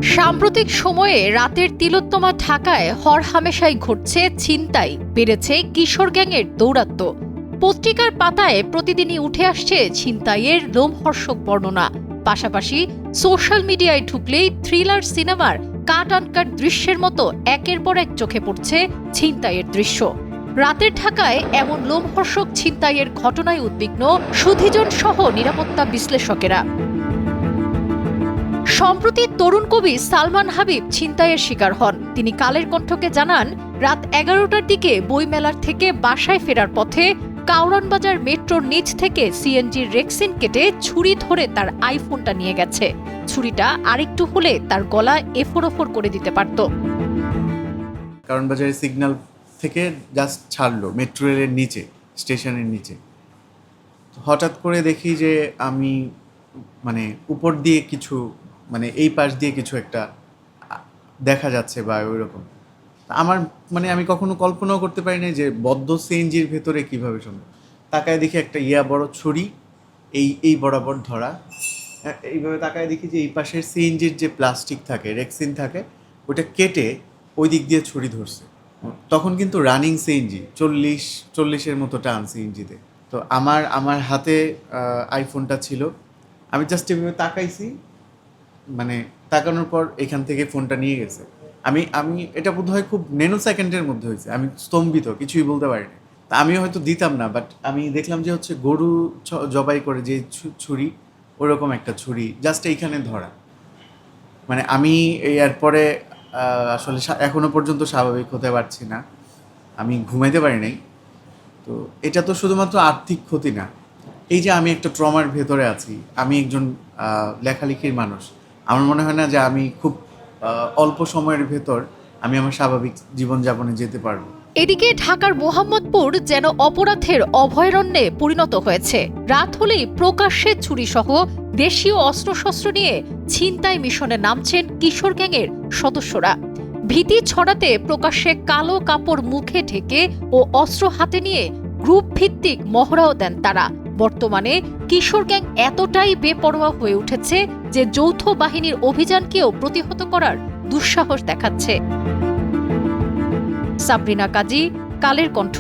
সাম্প্রতিক সময়ে রাতের তিলোত্তমা ঢাকায় হরহামেশাই ঘটছে ছিনতাই, বেড়েছে কিশোর গ্যাংয়ের দৌরাত্ম্য। পত্রিকার পাতায় প্রতিদিনই উঠে আসছে ছিনতাইয়ের লোমহর্ষক বর্ণনা। পাশাপাশি সোশ্যাল মিডিয়ায় ঢুকলেই থ্রিলার সিনেমার কাট আনকাট দৃশ্যের মতো একের পর এক চোখে পড়ছে ছিনতাইয়ের দৃশ্য। রাতের ঢাকায় এমন লোমহর্ষক ছিনতাইয়ের ঘটনায় উদ্বিগ্ন সুধীজন সহ নিরাপত্তা বিশ্লেষকেরা। সম্প্রতি তরুণ কবি সালমান হাবিব ছিনতাইয়ের শিকার হন। তিনি কালের কণ্ঠকে জানান, রাত 11টার দিকে বইমেলার থেকে বাসায় ফেরার পথে কাউরান বাজার মেট্রোর নিচ থেকে সিএনজির রেক্সিন কেটে ছুরি ধরে তার আইফোনটা নিয়ে গেছে। ছুরিটা আরেকটু হলে তার গলা এফোরোফোর করে দিতে পারত। কারণ বাজারের সিগন্যাল থেকে জাস্ট ছাড়লো মেট্রো রেলের নিচে, স্টেশনের নিচে। হঠাৎ করে দেখি যে আমি উপর দিয়ে কিছু এই পাশ দিয়ে কিছু একটা দেখা যাচ্ছে বা ওইরকম। আমার আমি কখনো কল্পনাও করতে পারি না যে বদ্ধ সিএনজির ভেতরে কীভাবে সম্ভব। তাকায় দেখি একটা বড় ছুরি এই বরাবর ধরা। এইভাবে তাকায় দেখি যে এই পাশের সিএনজির যে প্লাস্টিক থাকে, রেক্সিন থাকে, ওটা কেটে ওই দিক দিয়ে ছুরি ধরছে। তখন কিন্তু রানিং সিএনজি 40-40-এর মতো টান সিএনজিতে। তো আমার হাতে আইফোনটা ছিল। আমি জাস্ট এভাবে তাকাইছি, তাকানোর পর এখান থেকে ফোনটা নিয়ে গেছে। আমি এটা বোধহয় খুব ন্যানো সেকেন্ডের মধ্যে হয়েছে। আমি স্তম্ভিত, কিছুই বলতে পারিনি। তা আমিও হয়তো দিতাম না, বাট আমি দেখলাম যে হচ্ছে গরু জবাই করে যে ছুরি, ওরকম একটা ছুরি জাস্ট এইখানে ধরা। আমি এরপরে আসলে এখনো পর্যন্ত স্বাভাবিক হতে পারছি না। আমি ঘুমাইতে পারি নাই। তো এটা তো শুধুমাত্র আর্থিক ক্ষতি না, এই যে আমি একটা ট্রমার ভেতরে আছি। আমি একজন লেখালেখির মানুষ। আমার মনে হয় না যে আমি খুব অল্প সময়ের ভেতর আমি আমার স্বাভাবিক জীবনযাপনে যেতে পারবো। এদিকে ঢাকার মোহাম্মদপুর যেন অপরাধের অভয়ারণ্যে পরিণত হয়েছে। রাত হলেই প্রকাশ্যে ছুরিসহ দেশীয় অস্ত্রশস্ত্র নিয়ে ছিনতাই মিশনে নামছেন কিশোর গ্যাংয়ের সদস্যরা। ভীতি ছড়াতে প্রকাশ্যে কালো কাপড় মুখে ঢেকে ও অস্ত্র হাতে নিয়ে গ্রুপ ভিত্তিক মহড়াও দেন তারা। বর্তমানে কিশোর গ্যাং এতটাই বেপরোয়া হয়ে উঠেছে যে যৌথ বাহিনীর অভিযানকেও প্রতিহত করার দুঃসাহস দেখাচ্ছে। সাবরিনা কাজী, কালের কণ্ঠ।